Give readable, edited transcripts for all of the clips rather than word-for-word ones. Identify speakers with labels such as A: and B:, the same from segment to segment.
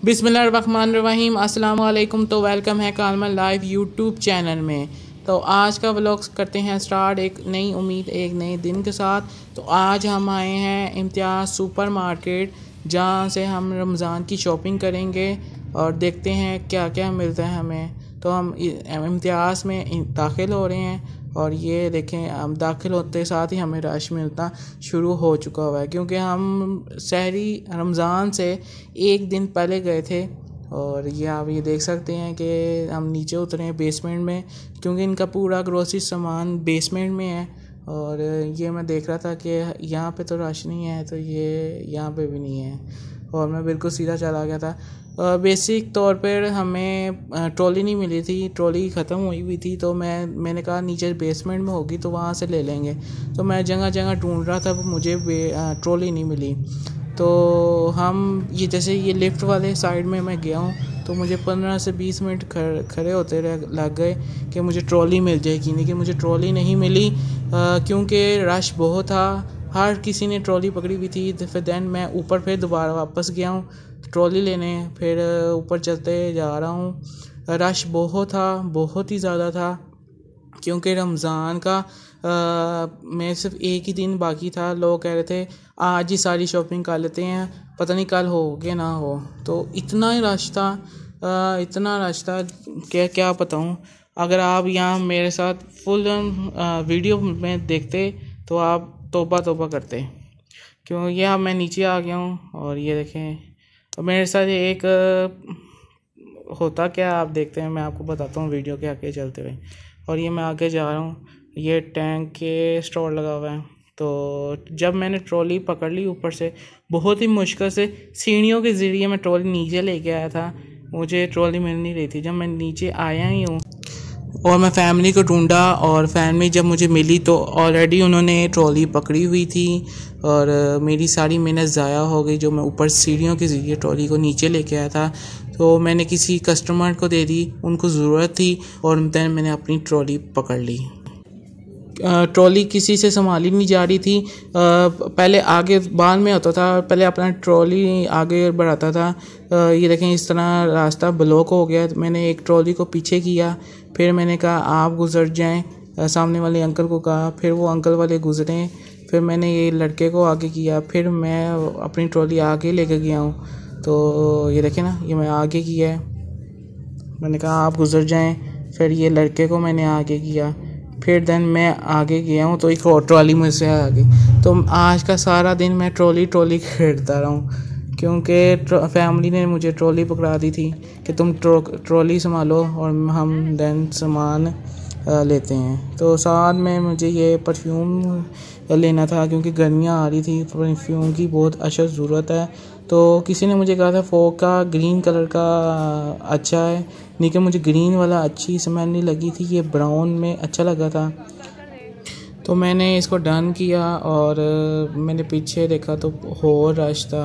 A: बिस्मिल्लाहिर्रहमानिर्रहीम अस्सलाम वालेकुम। तो वेलकम है कालमल लाइव यूट्यूब चैनल में। तो आज का व्लॉग करते हैं स्टार्ट एक नई उम्मीद एक नए दिन के साथ। तो आज हम आए हैं इम्तियाज़ सुपर मार्केट, जहाँ से हम रमज़ान की शॉपिंग करेंगे और देखते हैं क्या क्या मिलता है हमें। तो हम इम्तियाज़ में दाखिल हो रहे हैं और ये देखें, हम दाखिल होते साथ ही हमें रश मिलना शुरू हो चुका हुआ है, क्योंकि हम सहरी रमज़ान से एक दिन पहले गए थे। और ये आप ये देख सकते हैं कि हम नीचे उतरे हैं बेसमेंट में, क्योंकि इनका पूरा ग्रोसरी सामान बेसमेंट में है। और ये मैं देख रहा था कि यहाँ पे तो रश नहीं है, तो ये यहाँ पे भी नहीं है, और मैं बिल्कुल सीधा चला गया था। बेसिक तौर पर हमें ट्रॉली नहीं मिली थी, ट्रॉली ख़त्म हुई हुई थी। तो मैंने कहा नीचे बेसमेंट में होगी तो वहाँ से ले लेंगे। तो मैं जगह जगह ढूंढ रहा था, मुझे ट्रॉली नहीं मिली। तो हम जैसे ये लिफ्ट वाले साइड में मैं गया हूँ, तो मुझे 15 से 20 मिनट खड़े होते लग गए कि मुझे ट्रॉली मिल जाएगी। लेकिन मुझे ट्रॉली नहीं मिली, क्योंकि रश बहुत था, हर किसी ने ट्रॉली पकड़ी हुई थी। तो फिर देन मैं ऊपर फिर दोबारा वापस गया हूँ ट्रॉली लेने, फिर ऊपर चलते जा रहा हूँ। रश बहुत था, बहुत ही ज़्यादा था, क्योंकि रमज़ान का मैं सिर्फ एक ही दिन बाकी था। लोग कह रहे थे आज ही सारी शॉपिंग कर लेते हैं, पता नहीं कल हो कि ना हो। तो इतना ही रश था, इतना रश था क्या बताऊँ। अगर आप यहाँ मेरे साथ फुल वीडियो में देखते तो आप तौबा तौबा करते, क्यों ये अब मैं नीचे आ गया हूँ। और ये देखें मेरे साथ एक होता क्या आप देखते हैं, मैं आपको बताता हूँ वीडियो के आगे चलते हुए। और ये मैं आगे जा रहा हूँ, ये टैंक के स्टोर लगा हुआ है। तो जब मैंने ट्रॉली पकड़ ली ऊपर से, बहुत ही मुश्किल से सीढ़ियों के ज़रिए मैं ट्रॉली नीचे लेके आया था, मुझे ट्रॉली मिल नहीं रही थी। जब मैं नीचे आया ही हूँ और मैं फैमिली को ढूंढा, और फैमिली जब मुझे मिली तो ऑलरेडी उन्होंने ट्रॉली पकड़ी हुई थी, और मेरी सारी मेहनत ज़ाया हो गई जो मैं ऊपर सीढ़ियों के ज़रिए ट्रॉली को नीचे लेके आया था। तो मैंने किसी कस्टमर को दे दी, उनको ज़रूरत थी, और दैन मैंने अपनी ट्रॉली पकड़ ली। ट्रॉली किसी से संभाली नहीं जा रही थी, पहले आगे बाद में होता था, पहले अपना ट्रॉली आगे बढ़ाता था। ये देखें इस तरह रास्ता ब्लॉक हो गया। मैंने एक ट्रॉली को पीछे किया, फिर मैंने कहा आप गुजर जाएं, सामने वाले अंकल को कहा, फिर वो अंकल वाले गुजरे, फिर मैंने ये लड़के को आगे किया, फिर मैं अपनी ट्रॉली आगे लेकर गया हूँ। तो ये देखें ना, ये मैं आगे किया है, मैंने कहा आप गुजर जाएं, फिर ये लड़के को मैंने आगे किया, फिर देन मैं आगे गया हूँ तो एक और ट्रॉली मुझसे आ गई। तो आज का सारा दिन मैं ट्रॉली खरीदता रहा हूँ, क्योंकि फैमिली ने मुझे ट्रॉली पकड़ा दी थी कि तुम ट्रॉली संभालो और हम देन सामान लेते हैं। तो साथ में मुझे ये परफ्यूम लेना था, क्योंकि गर्मियाँ आ रही थी, परफ्यूम की बहुत अशद ज़रूरत है। तो किसी ने मुझे कहा था फोक का ग्रीन कलर का अच्छा है, लेकिन मुझे ग्रीन वाला अच्छी स्मेल नहीं लगी थी, ये ब्राउन में अच्छा लगा था। तो मैंने इसको डन किया, और मैंने पीछे देखा तो और रश था,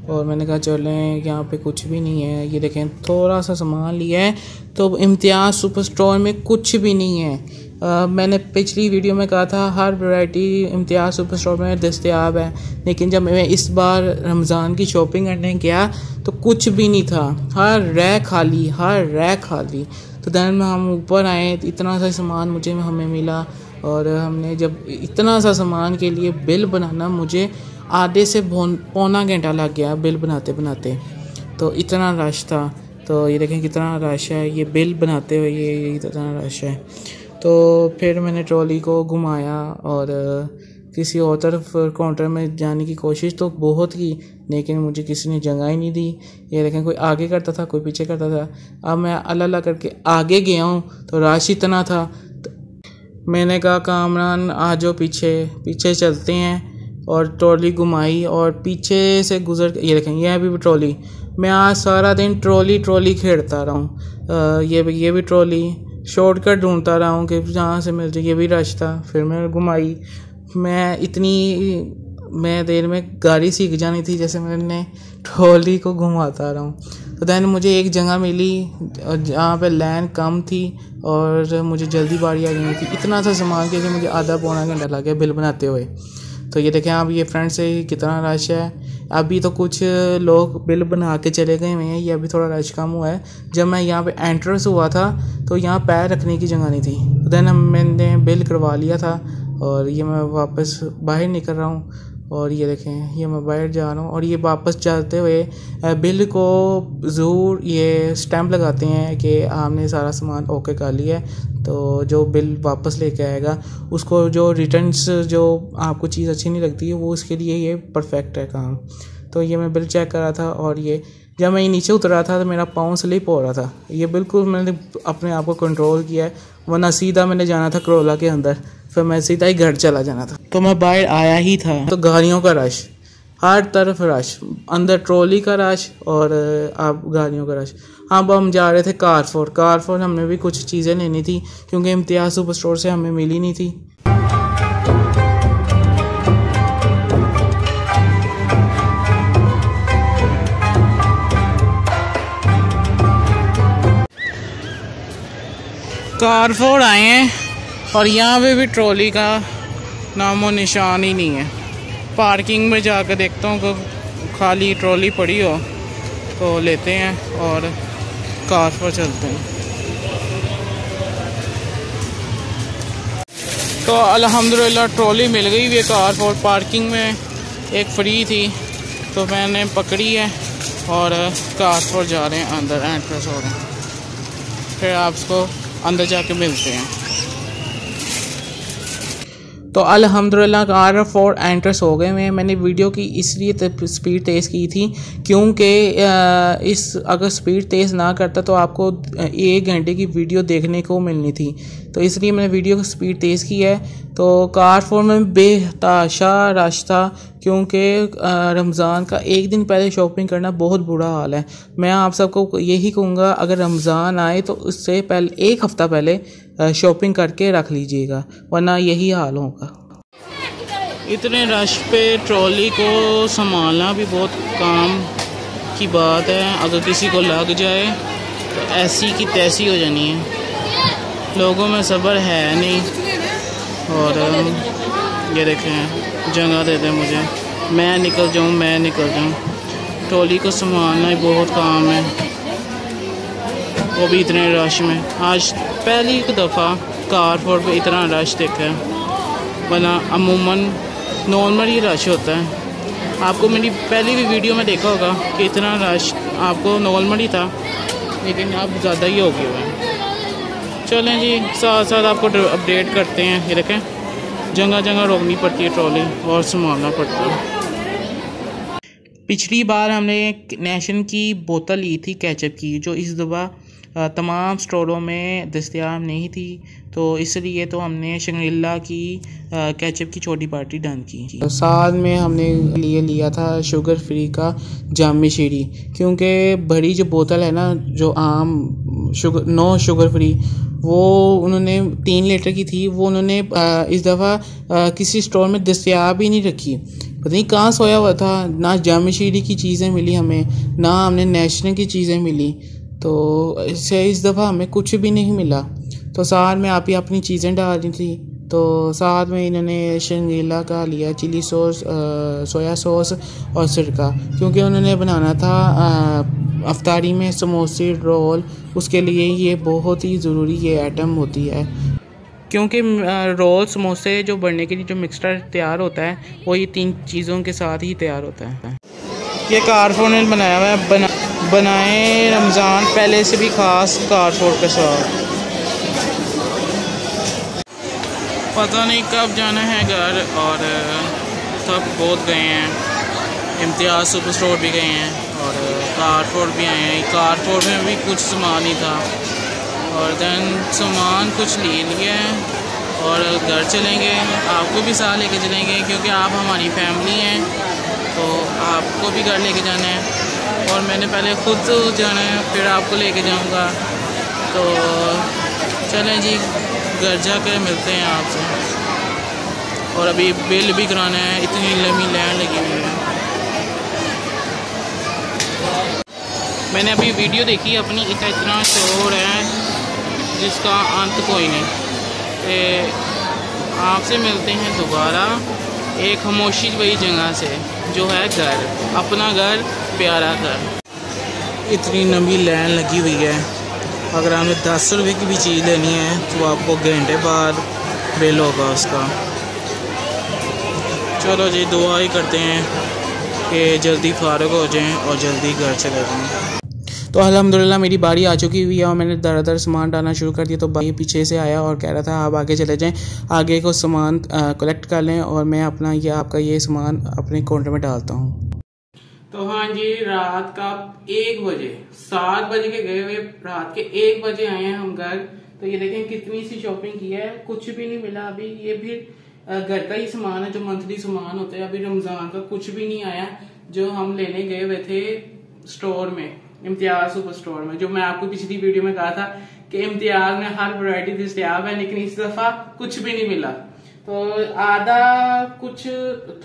A: और मैंने कहा चलें यहाँ पे कुछ भी नहीं है। ये देखें थोड़ा सा सामान लिया है, तो इम्तियाज़ सुपर स्टोर में कुछ भी नहीं है। मैंने पिछली वीडियो में कहा था हर वैरायटी इम्तियाज़ सुपर स्टोर में दस्तयाब है, लेकिन जब मैं इस बार रमज़ान की शॉपिंग करने गया तो कुछ भी नहीं था, हर रैक खाली। तो दैन में हम ऊपर आए, इतना सा सामान हमें मिला, और हमने जब इतना सा सामान के लिए बिल बनाना, मुझे आधे से पौना घंटा लग गया बिल बनाते। तो इतना रश था। तो ये देखें कितना रश है, ये बिल बनाते हुए ये इतना रश है। तो फिर मैंने ट्रॉली को घुमाया और किसी और तरफ काउंटर में जाने की कोशिश तो बहुत की, लेकिन मुझे किसी ने जगह ही नहीं दी। ये देखें कोई आगे करता था, कोई पीछे करता था। अब मैं अल्लाह करके आगे गया हूँ तो रश इतना था, तो मैंने कहा कामरान आ जाओ पीछे चलते हैं, और ट्रॉली घुमाई और पीछे से गुजर। ये देखें यह भी ट्रॉली, मैं आज सारा दिन ट्रॉली खेलता रहा हूँ। ये भी ट्रॉली शॉर्टकट ढूंढता रहा हूँ कि जहाँ से मिल जाए। ये भी रश था, फिर मैं घुमाई। मैं देर में गाड़ी सीख जानी थी, जैसे मैंने ट्रॉली को घुमाता रहा हूँ। तो दैन मुझे एक जगह मिली जहाँ पे लाइन कम थी और मुझे जल्दी बारी आ गई थी। इतना सा सामान के लिए मुझे आधा पौना घंटा लग गया बिल बनाते हुए। तो ये देखें आप, ये फ्रंट से कितना रश है। अभी तो कुछ लोग बिल बना के चले गए हुए हैं, ये अभी थोड़ा रश कम हुआ है। जब मैं यहाँ पे एंट्रेंस हुआ था तो यहाँ पैर रखने की जगह नहीं थी, देन मैंने बिल करवा लिया था और ये मैं वापस बाहर निकल रहा हूँ। और ये देखें, ये मैं बाहर जा रहा हूँ और ये वापस जाते हुए बिल को ज़रूर ये स्टैंप लगाते हैं कि आपने सारा सामान ओके कर लिया है। तो जो बिल वापस लेके आएगा उसको जो रिटर्न्स जो आपको चीज़ अच्छी नहीं लगती है वो उसके लिए ये परफेक्ट है काम। तो ये मैं बिल चेक कर रहा था और ये जब मैं नीचे उतर रहा था तो मेरा पाँव स्लिप हो रहा था। ये बिल्कुल मैंने अपने आप को कंट्रोल किया है, वरना सीधा मैंने जाना था करोला के अंदर, फिर मैं सीधा ही घर चला जाना था। तो मैं बाहर आया ही था तो गाड़ियों का रश, हर तरफ रश, अंदर ट्रॉली का रश और आप गाड़ियों का रश। अब हम जा रहे थे कारफोर हमने भी कुछ चीज़ें लेनी थी क्योंकि इम्तियाज़ सुपर स्टोर से हमें मिली नहीं थी। कारफोर आए हैं और यहाँ पे भी ट्रॉली का नामो निशान ही नहीं है। पार्किंग में जाकर देखता हूँ कि खाली ट्रॉली पड़ी हो तो लेते हैं और कारफोर चलते हैं। तो अल्हम्दुलिल्लाह ट्रॉली मिल गई। ये कारफोर पार्किंग में एक फ्री थी तो मैंने पकड़ी है और कारफोर जा रहे हैं, अंदर एंट्रेंस हो रहे हैं, फिर आपको अंदर जाके मिलते हैं। तो अल्हम्दुलिल्लाह कारफोर एंट्रेंस हो गए हैं। मैंने वीडियो की इसलिए स्पीड तेज़ की थी क्योंकि इस अगर स्पीड तेज़ ना करता तो आपको 1 घंटे की वीडियो देखने को मिलनी थी, तो इसलिए मैंने वीडियो की स्पीड तेज़ की है। तो कारफोर में बेतहाशा रश था क्योंकि रमज़ान का 1 दिन पहले शॉपिंग करना बहुत बुरा हाल है। मैं आप सबको यही कहूँगा अगर रमज़ान आए तो उससे पहले 1 हफ़्ता पहले शॉपिंग करके रख लीजिएगा, वरना यही हाल होगा। इतने रश पे ट्रॉली को संभालना भी बहुत काम की बात है। अगर किसी को लग जाए तो ऐसी की तैसी हो जानी है। लोगों में सब्र है नहीं। और ये देखें, जगह दे दें मुझे, मैं निकल जाऊँ। ट्रॉली को संभालना ही बहुत काम है, वो भी इतने रश में। आज पहली दफ़ा कारफोर पे इतना रश देखा है, वरना अमूमन नॉर्मल ही रश होता है। आपको मेरी पहली भी वीडियो में देखा होगा कि इतना रश आपको नॉर्मल ही था, लेकिन अब ज़्यादा ही हो गया है। चलें जी, साथ साथ आपको अपडेट करते हैं। ये देखें, जगह जगह रोकनी पड़ती है ट्रॉली और संभालना पड़ता है। पिछली बार हमने नेशन की बोतल ली थी केचप की, जो इस दफ़ा तमाम स्टोरों में दस्तयाब नहीं थी, तो इसलिए तो हमने शंग्रीला की केचप की छोटी पार्टी डन की। तो साथ में हमने लिया था शुगर फ्री का जामी शीरी, क्योंकि बड़ी जो बोतल है ना, जो आम नो शुगर फ्री, वो उन्होंने 3 लीटर की थी, वो उन्होंने इस दफ़ा किसी स्टोर में दस्तयाब ही नहीं रखी। पता नहीं कहाँ सोया हुआ था। ना जामी शीरी की चीज़ें मिली हमें, ना हमने नेशनल की चीज़ें मिली, तो इससे इस दफ़ा हमें कुछ भी नहीं मिला। तो साथ में आप ही अपनी चीज़ें डाली थी, तो साथ में इन्होंने शंग्रीला का लिया चिली सॉस, सोया सॉस और सिरका, क्योंकि उन्होंने बनाना था अफ्तारी में समोसे रोल, उसके लिए ये बहुत ही ज़रूरी ये आइटम होती है, क्योंकि रोल समोसे जो बनने के लिए जो मिक्सचर तैयार होता है वो ये 3 चीज़ों के साथ ही तैयार होता है। ये कारफोर ने बनाया हुआ है, बनाए रमज़ान पहले से भी ख़ास कारफोर के साथ। पता नहीं कब जाना है घर, और सब बहुत गए हैं, इम्तियाज़ सुपर स्टोर भी गए हैं और कारफोर भी आए हैं। कारफोर में भी कुछ सामान ही था और दैन सामान कुछ ले लिया है और घर चलेंगे। आपको भी साथ लेके चलेंगे क्योंकि आप हमारी फैमिली हैं, तो आपको भी घर लेके जाना है और मैंने पहले खुद जाना है, फिर आपको लेके जाऊंगा। तो चलें जी, घर जाकर मिलते हैं आपसे। और अभी बिल भी कराना है, इतनी लंबी लाइन लगी हुई है। मैंने अभी वीडियो देखी अपनी, इतना शोर है जिसका अंत कोई नहीं। आपसे मिलते हैं दोबारा। एक खामोशी वही जगह से जो है घर, अपना घर, प्यारा घर। इतनी लंबी लाइन लगी हुई है, अगर आपने 10 रुपये की भी चीज़ लेनी है तो आपको घंटे बाद बिल होगा उसका। चलो जी, दुआ ही करते हैं कि जल्दी फारग हो जाएं और जल्दी घर चले जाएं। तो अल्हम्दुलिल्लाह मेरी बारी आ चुकी हुई है और मैंने दर सामान डालना शुरू कर दिया। तो भाई पीछे से आया और कह रहा था आप आगे चले जाएं, आगे को सामान कलेक्ट कर लें और मैं अपना आपका ये सामान अपने काउंटर में डालता हूँ। तो हाँ जी, रात का 1 बजे, 7 बजे के गए हुए रात के 1 बजे आए हैं हम घर। तो ये देखें कितनी सी शॉपिंग की है, कुछ भी नहीं मिला अभी। ये फिर घर का ही सामान है जो मंथली सामान होता है। अभी रमजान का कुछ भी नहीं आया जो हम लेने गए हुए थे स्टोर में, इम्तियाज सुपर स्टोर में। जो मैं आपको पिछली वीडियो में कहा था कि इम्तियाज में हर वैरायटी दस्तयाब है, लेकिन इस दफा कुछ भी नहीं मिला। तो आधा कुछ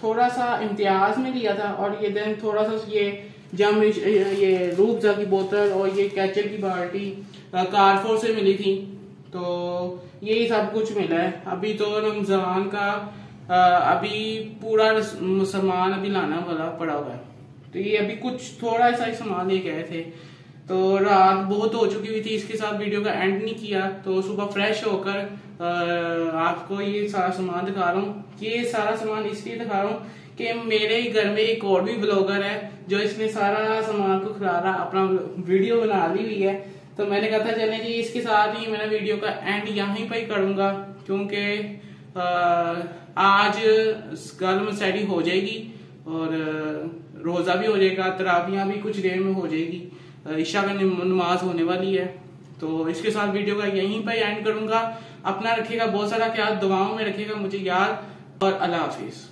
A: थोड़ा सा इम्तियाज में लिया था और ये देन थोड़ा सा ये रूबजा की बोतल और ये केचप की बाल्टी कारफोर से मिली थी। तो यही सब कुछ मिला है। अभी तो रमजान का अभी पूरा सामान अभी लाना वाला पड़ा हुआ है। तो ये अभी कुछ थोड़ा सा ही सामान ले गए थे। तो रात बहुत हो चुकी हुई थी, इसके साथ वीडियो का एंड नहीं किया। तो सुबह फ्रेश होकर आपको ये सारा सामान दिखा रहा हूँ। ये सारा सामान इसलिए दिखा रहा हूँ कि मेरे घर में एक और भी ब्लॉगर है जो इसने सारा सामान को खिलाना अपना वीडियो बना ली हुई है। तो मैंने कहा था चले जी इसके साथ ही मैंने वीडियो का एंड यहीं पर ही करूंगा, क्योंकि आज गल मसैडी हो जाएगी और रोजा भी हो जाएगा, तरावियां भी कुछ देर में हो जाएगी, ईशा का नमाज होने वाली है। तो इसके साथ वीडियो का यहीं पर एंड करूंगा। अपना रखिएगा बहुत सारा ख्याल, दुआओं में रखिएगा मुझे याद, और अल्लाह हाफिज।